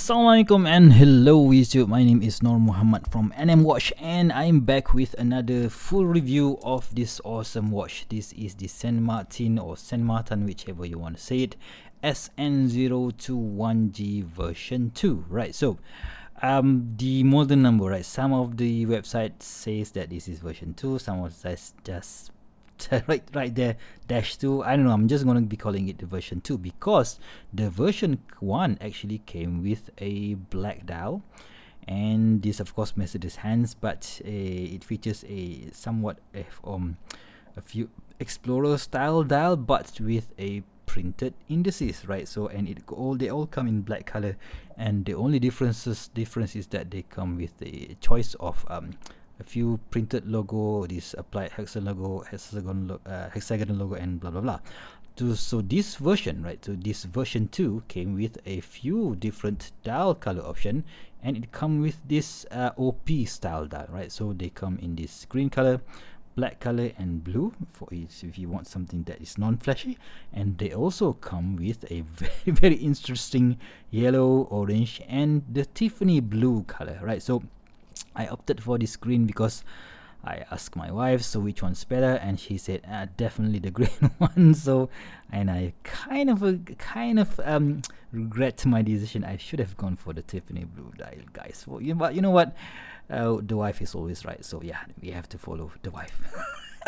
Assalamualaikum and hello YouTube. My name is Nur Muhammad from NM Watch and I'm back with another full review of this awesome watch. This is the Saint Martin or Saint Martin, whichever you want to say it, SN021 version 2, right? So the model number, right? Some of the websites says that this is version 2, some of us just right there -2. I don't know, I'm just gonna be calling it the version 2 because the version 1 actually came with a black dial, and this of course Mercedes hands, but it features a somewhat a few Explorer style dial but with a printed indices, right? So and they all come in black color, and the only difference is that they come with a choice of a few printed logo, this applied hexagonal logo, and blah blah blah. So this version, right? So this version 2 came with a few different dial color option, and it come with this OP style dial, right? So they come in this green color, black color, and blue for if you want something that is non-flashy, and they also come with a very interesting yellow, orange, and the Tiffany blue color, right? So I opted for this green because I asked my wife, so which one's better, and she said definitely the green one. So, and I kind of regret my decision. I should have gone for the Tiffany blue dial, guys. But you know what? The wife is always right. So yeah, we have to follow the wife.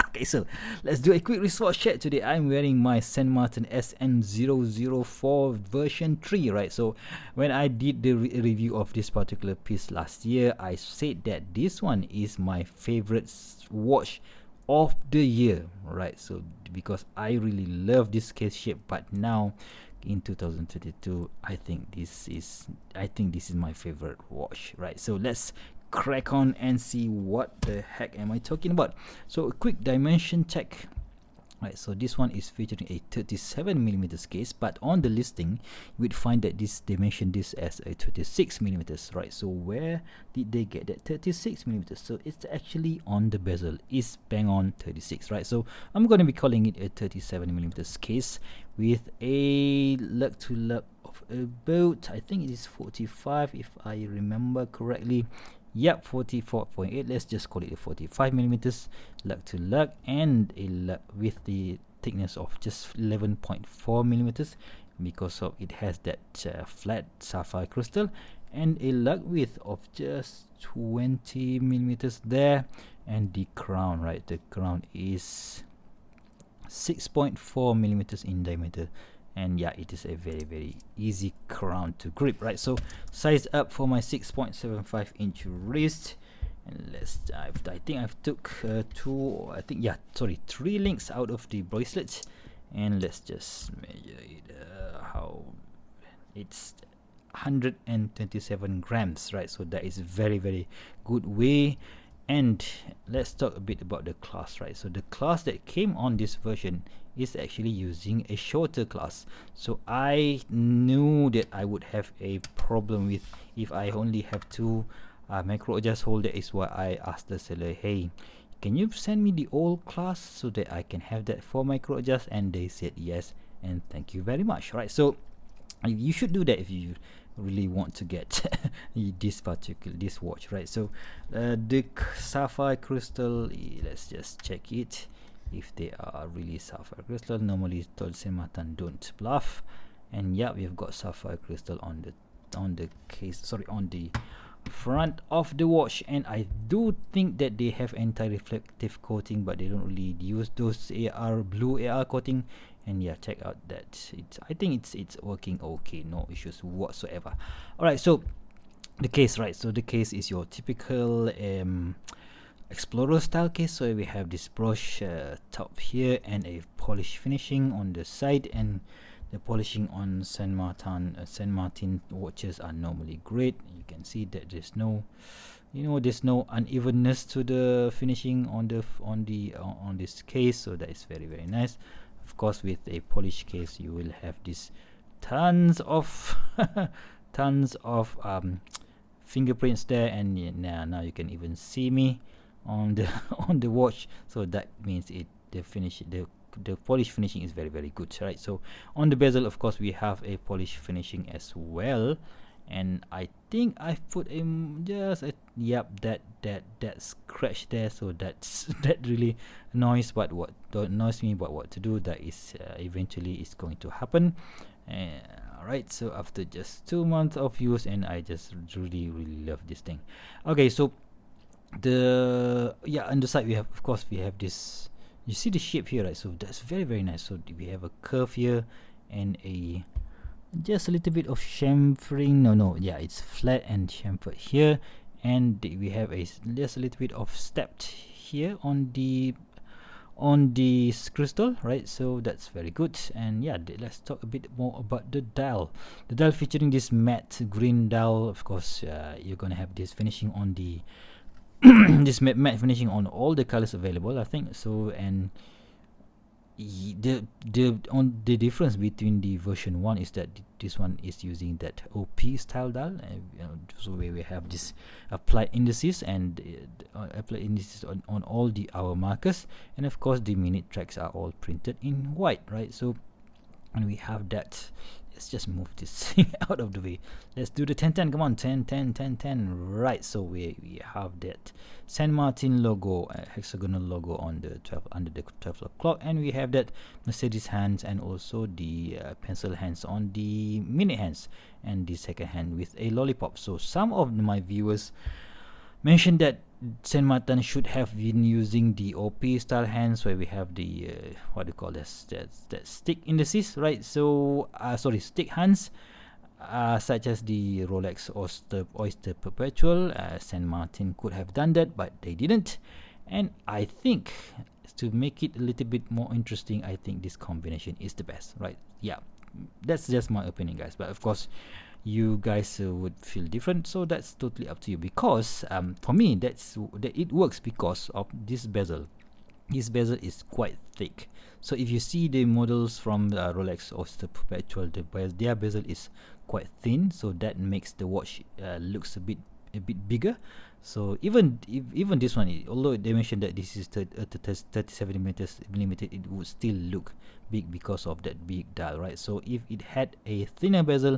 Okay, so let's do a quick wristwatch check today. I'm wearing my Saint Martin SN004 version 3, right? So when I did the review of this particular piece last year, I said that this one is my favorite watch of the year, right? So because I really love this case shape, but now in 2022, I think this is my favorite watch, right? So let's crack on and see what the heck am I talking about. So a quick dimension check, right? So this one is featuring a 37mm case, but on the listing you would find that they mentioned this as a 36mm, right? So where did they get that 36mm? So it's actually on the bezel, is bang on 36, right? So I'm going to be calling it a 37mm case with a lug to lug of about, I think it is 45 if I remember correctly. Yep, 44.8. Let's just call it a 45mm lug to lug, and a lug with the thickness of just 11.4mm because of it has that flat sapphire crystal, and a lug width of just 20mm there, and the crown, right? The crown is 6.4mm in diameter. And yeah, it is a very easy crown to grip, right? So size up for my 6.75 inch wrist, and let's I think I've took 3 links out of the bracelet, and let's just measure it. How it's 127 grams, right? So that is very good way. And let's talk a bit about the class, right? So the class that came on this version is actually using a shorter class. So I knew that I would have a problem with if I only have 2 macro adjust hole. That is why I asked the seller, hey, can you send me the old class so that I can have that for micro adjust? And they said yes, and thank you very much, right? So you should do that if you really want to get this watch, right? So the sapphire crystal, let's just check it if they are really sapphire crystal. Normally Saint Martin don't bluff, and yeah, we've got sapphire crystal on the case, sorry, on the front of the watch. And I do think that they have anti-reflective coating, but they don't really use those blue AR coating. And yeah, check out that I think it's working okay, no issues whatsoever. All right, so the case, right? So the case is your typical Explorer style case. So we have this brush top here and a polish finishing on the side, and the polishing on Saint Martin watches are normally great. You can see that there's no unevenness to the finishing on this case, so that is very nice. Of course, with a polished case, you will have this tons of fingerprints there, and now you can even see me on the on the watch. So that means the polish finishing is very good, right? So on the bezel, of course, we have a polish finishing as well, and I think I've put just a, yep, that scratch there, so that's that really annoys me about what to do. That is eventually is going to happen. Right, so after just 2 months of use, and I just really love this thing. Okay, so the on the side we have, of course, we have this, you see the shape here, right? So that's very nice. So we have a curve here and a just a little bit of chamfering. No, yeah, it's flat and chamfered here, and we have just a little bit of stepped here on the crystal, right? So that's very good. And yeah, let's talk a bit more about the dial. The dial featuring this matte green dial. Of course, you're gonna have this finishing on the this matte finishing on all the colors available, I think so. And the difference between the version 1 is that this one is using that OP style dial, so we have this applied indices and applied indices on all the hour markers, and of course the minute tracks are all printed in white, right? So, and we have that. Let's just move this thing out of the way. Let's do the 10-10. Come on, 10-10. Right, so we have that San Martin logo, hexagonal logo on the 12 under the 12 o'clock, and we have that Mercedes hands and also the pencil hands on the minute hands, and the second hand with a lollipop. So some of my viewers mentioned that Saint Martin should have been using the OP style hands, where we have the what do you call this, that stick indices, right? So stick hands, such as the Rolex Oyster Perpetual. Saint Martin could have done that, but they didn't. And I think to make it a little bit more interesting, I think this combination is the best, right? Yeah, that's just my opinion, guys. But of course, you guys would feel different, so that's totally up to you. Because for me, that it works because of this bezel. This bezel is quite thick. So if you see the models from the Rolex Oyster Perpetual, their bezel is quite thin, so that makes the watch looks a bit bigger. So even this one, although they mentioned that this is 37 millimeters, it would still look big because of that big dial, right? So if it had a thinner bezel,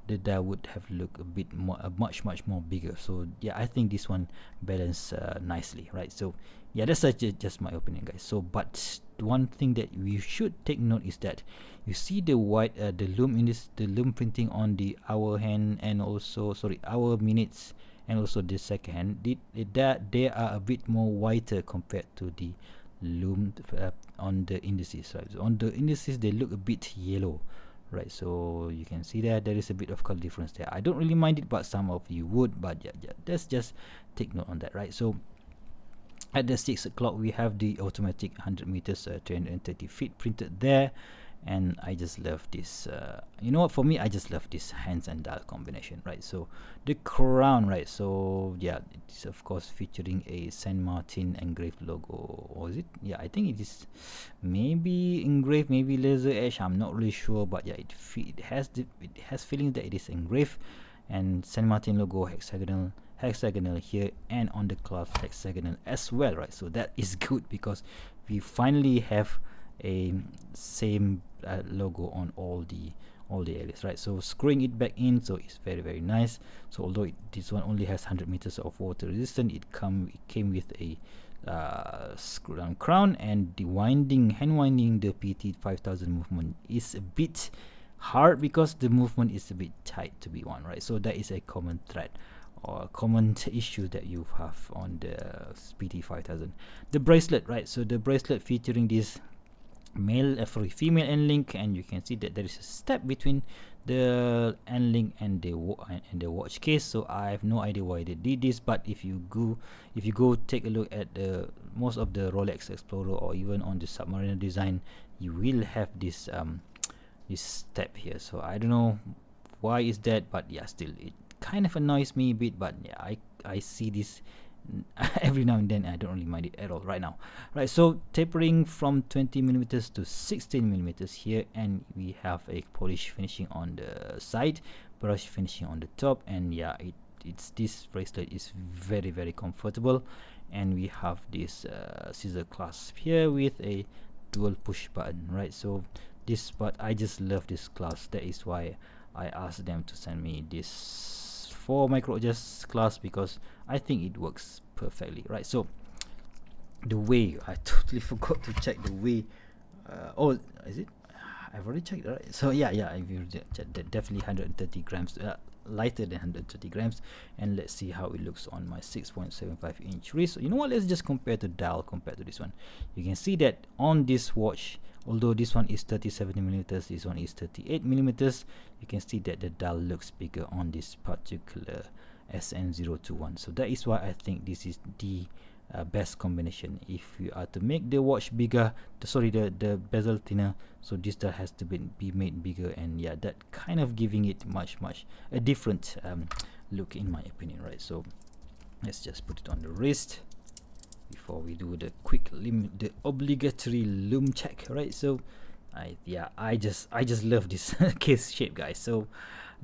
the dial would have looked a bit more, much more bigger. So yeah, I think this one balanced nicely, right? So yeah, that's just my opinion, guys. So but one thing that we should take note is that you see the white the loom printing on the hour hand, and also hour minutes, and also the second hand, that they are a bit more whiter compared to the loom on the indices, right? So on the indices they look a bit yellow, right? So you can see that there is a bit of color difference there. I don't really mind it, but some of you would. But yeah, let's just take note on that, right? So at the 6 o'clock we have the automatic 100 meters 330 feet printed there, and I just love this. You know what, for me, I just love this hands and dial combination, right? So the crown, right? So yeah, it's of course featuring a Saint Martin engraved logo, or is it? Yeah, I think it is maybe engraved, maybe laser edge, I'm not really sure, but yeah, it has feeling that it is engraved, and Saint Martin logo hexagonal here, and on the clasp hexagonal as well, right? So that is good, because we finally have a same logo on all the areas, right? So screwing it back in, so it's very nice. So although this one only has 100 meters of water resistance, it came with a screw down crown, and the hand winding the PT 5000 movement is a bit hard because the movement is a bit tight to be one, right? So that is a common thread or common issue that you have on the PT 5000. The bracelet, right? So the bracelet featuring this female end link, and you can see that there is a step between the end link and the watch case. So I have no idea why they did this, but if you go take a look at the most of the Rolex Explorer, or even on the Submariner design, you will have this this step here. So I don't know why is that, but yeah, still it kind of annoys me a bit. But yeah, I see this every now and then. I don't really mind it at all right now, right? So tapering from 20 millimeters to 16 millimeters here, and we have a polish finishing on the side, brush finishing on the top, and yeah, this bracelet is very comfortable. And we have this scissor clasp here with a dual push button, right? So but I just love this clasp. That is why I asked them to send me this for micro adjust class because I think it works perfectly, right? So the way I totally forgot to check the way. Oh, is it? I've already checked, right? So yeah, if you check that, definitely 130 grams, lighter than 130 grams. And let's see how it looks on my 6.75 inch wrist. You know what? Let's just compare the dial compared to this one. You can see that on this watch, although this one is 37 millimeters, this one is 38 millimeters. You can see that the dial looks bigger on this particular SN021. So that is why I think this is the best combination. If you are to make the watch bigger, the bezel thinner, so this dial has to be made bigger, and yeah, that kind of giving it much a different look in my opinion, right? So let's just put it on the wrist before we do the quick the obligatory lume check, right? So I just love this case shape, guys. So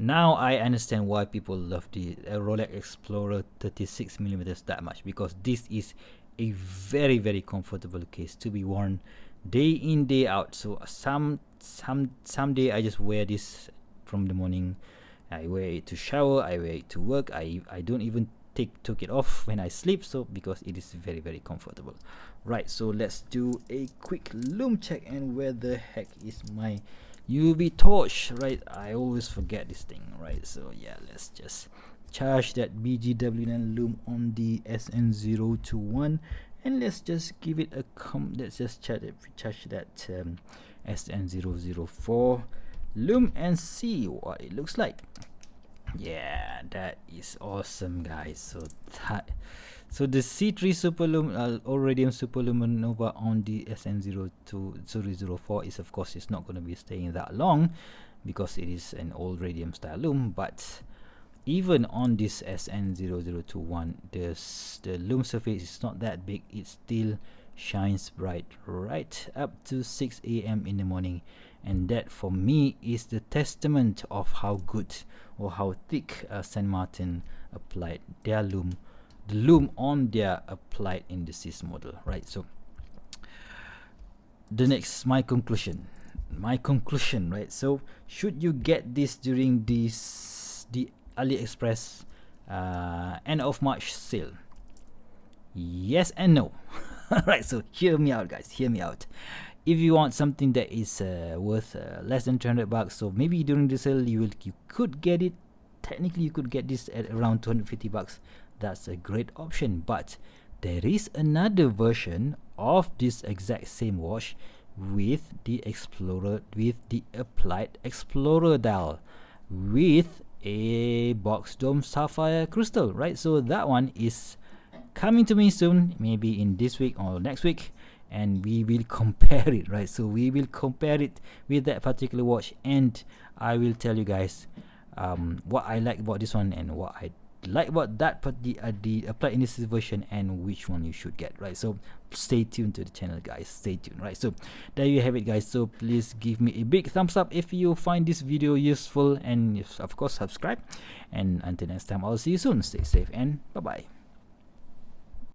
now I understand why people love the Rolex Explorer 36mm that much, because this is a very comfortable case to be worn day in day out. So some day I just wear this from the morning, I wear it to shower, I wear it to work, I don't even took it off when I sleep, so because it is very comfortable, right? So let's do a quick lume check. And where the heck is my UV torch, right? I always forget this thing, right? So yeah, let's just charge that BGW9 lume on the SN021, and let's just give it a let's just charge that SN004 lume and see what it looks like. Yeah, that is awesome, guys. So the C3 Superlumen Iridium Superlumen Nova on the SN004 is, of course, it's not going to be staying that long because it is an old radium style lume. But even on this SN0021, the lume surface is not that big. It still shines bright right up to 6 a.m. in the morning, and that for me is the testament of how good or how thick St. Martin applied their lume, the lume on their applied indices model, right? So the next, my conclusion, right? So should you get this during the AliExpress end of March sale? Yes and no. Right, so hear me out, guys, hear me out. If you want something that is worth less than 300 bucks, so maybe during the sale you could get it. Technically you could get this at around 250 bucks. That's a great option. But there is another version of this exact same watch with the Explorer, with the applied Explorer dial, with a box dome sapphire crystal, right? So that one is coming to me soon, maybe in this week or next week, and we will compare it, right? So we will compare it with that particular watch, and I will tell you guys what I like about this one and what I like about that the applied indices version, and which one you should get, right? So stay tuned to the channel, guys, stay tuned, right? So there you have it, guys. So please give me a big thumbs up if you find this video useful, and of course subscribe, and until next time, I'll see you soon. Stay safe and bye bye.